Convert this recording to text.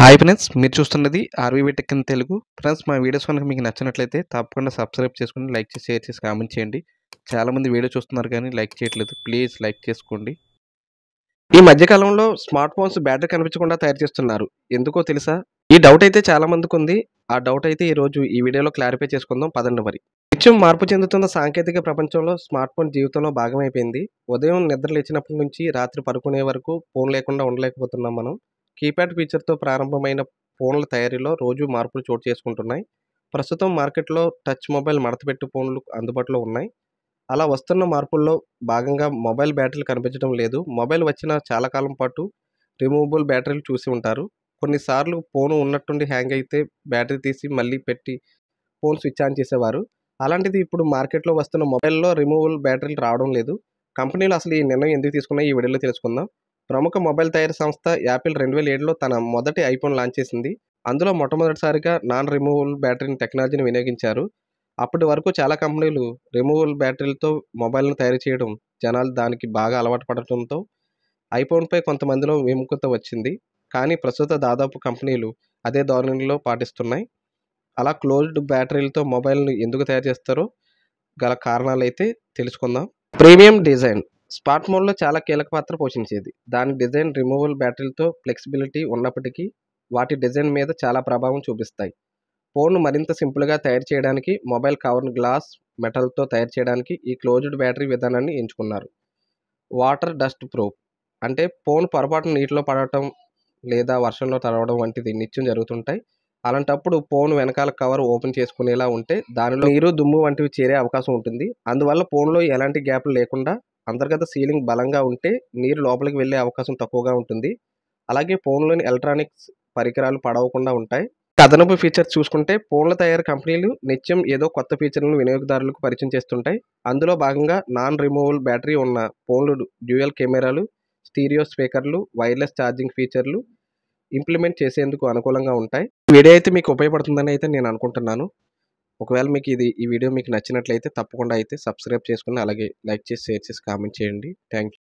Hi friends, మీరు చూస్తున్నది ఆర్వీవీ tech in Telugu. Friends, మా వీడియోస్ కనుక మీకు నచ్చినట్లయితే తప్పకుండా సబ్స్క్రైబ్ చేసుకొని, లైక్ చేసి, షేర్ చేసి, కామెంట్ చేయండి. చాలామంది వీడియో చూస్తున్నారు కానీ లైక్ చేయట్లేదు. ప్లీజ్ లైక్ చేసుకోండి. ఈ మధ్య కాలంలో స్మార్ట్ ఫోన్స్ బ్యాటరీ కనిపించకుండా తయారు చేస్తున్నారు. ఎందుకో తెలుసా? ఈ డౌట్ అయితే చాలా మందికి ఉంది. ఆ డౌట్ అయితే ఈరోజు ఈ వీడియోలో క్లారిఫై చేసుకుందాం. పదండి మరి. నిత్యం మార్పు చెందుతున్న సాంకేతిక ప్రపంచంలో స్మార్ట్ ఫోన్ జీవితంలో భాగమైపోయింది. ఉదయం నిద్ర లేచినప్పటి నుంచి రాత్రి పడుకునే వరకు ఫోన్ లేకుండా ఉండలేకపోతున్నాం మనం. కీప్యాడ్ ఫీచర్తో ప్రారంభమైన ఫోన్ల తయారీలో రోజు మార్పులు చోటు చేసుకుంటున్నాయి. ప్రస్తుతం మార్కెట్లో టచ్ మొబైల్ మడతపెట్టు ఫోన్లు అందుబాటులో ఉన్నాయి. అలా వస్తున్న మార్పుల్లో భాగంగా మొబైల్ బ్యాటరీలు కనిపించడం లేదు. మొబైల్ వచ్చిన చాలా కాలం పాటు రిమూవబుల్ బ్యాటరీలు చూసి ఉంటారు. కొన్నిసార్లు ఫోన్ ఉన్నట్టుండి హ్యాంగ్ అయితే బ్యాటరీ తీసి మళ్ళీ పెట్టి ఫోన్ స్విచ్ ఆన్ చేసేవారు. అలాంటిది ఇప్పుడు మార్కెట్లో వస్తున్న మొబైల్లో రిమూవబుల్ బ్యాటరీలు రావడం లేదు. కంపెనీలు అసలు ఈ నిర్ణయం ఎందుకు తీసుకున్నాయో ఈ వీడియోలో తెలుసుకుందాం. ప్రముఖ మొబైల్ తయారీ సంస్థ యాపిల్ 2007లో తన మొదటి ఐఫోన్ లాంచ్ చేసింది. అందులో మొట్టమొదటిసారిగా నాన్ రిమూవబుల్ బ్యాటరీని టెక్నాలజీని వినియోగించారు. అప్పటి వరకు చాలా కంపెనీలు రిమూవబుల్ బ్యాటరీలతో మొబైల్ను తయారు చేయడం, జనాలు దానికి బాగా అలవాటు పడటంతో ఐఫోన్పై కొంతమందిలో విముఖత వచ్చింది. కానీ ప్రస్తుత దాదాపు కంపెనీలు అదే ధోరణిలో పాటిస్తున్నాయి. అలా క్లోజ్డ్ బ్యాటరీలతో మొబైల్ను ఎందుకు తయారు చేస్తారో గల కారణాలైతే తెలుసుకుందాం. ప్రీమియం డిజైన్ స్మార్ట్ ఫోన్లో చాలా కీలక పాత్ర పోషించేది. దాని డిజైన్ రిమూవబుల్ బ్యాటరీలతో ఫ్లెక్సిబిలిటీ ఉన్నప్పటికీ వాటి డిజైన్ మీద చాలా ప్రభావం చూపిస్తాయి. ఫోన్ను మరింత సింపుల్గా తయారు చేయడానికి మొబైల్ కవర్ను గ్లాస్, మెటల్తో తయారు చేయడానికి ఈ క్లోజ్డ్ బ్యాటరీ విధానాన్ని ఎంచుకున్నారు. వాటర్ డస్ట్ ప్రూఫ్ అంటే ఫోన్ పొరపాటున నీటిలో పడటం లేదా వర్షంలో తడవడం వంటిది నిత్యం జరుగుతుంటాయి. అలాంటప్పుడు ఫోన్ వెనకాల కవర్ ఓపెన్ చేసుకునేలా ఉంటే దానిలో నీరు, దుమ్ము వంటివి చేరే అవకాశం ఉంటుంది. అందువల్ల ఫోన్లో ఎలాంటి గ్యాప్లు లేకుండా అంతర్గత సీలింగ్ బలంగా ఉంటే నీరు లోపలికి వెళ్ళే అవకాశం తక్కువగా ఉంటుంది. అలాగే ఫోన్లోని ఎలక్ట్రానిక్స్ పరికరాలు పడవకుండా ఉంటాయి. అదనపు ఫీచర్స్ చూసుకుంటే ఫోన్ల తయారీ కంపెనీలు నిత్యం ఏదో కొత్త ఫీచర్లను వినియోగదారులకు పరిచయం చేస్తుంటాయి. అందులో భాగంగా నాన్ రిమూవబుల్ బ్యాటరీ ఉన్న ఫోన్లు డ్యూయల్ కెమెరాలు, స్టీరియో స్పీకర్లు, వైర్లెస్ ఛార్జింగ్ ఫీచర్లు ఇంప్లిమెంట్ చేసేందుకు అనుకూలంగా ఉంటాయి. ఈ వీడియో అయితే మీకు ఉపయోగపడుతుందని అయితే నేను అనుకుంటున్నాను. ఒకవేళ మీకు ఈ వీడియో మీకు నచ్చినట్లయితే తప్పకుండా అయితే సబ్స్క్రైబ్ చేసుకుని అలాగే లైక్ చేసి, షేర్ చేసి, కామెంట్ చేయండి. Thank you.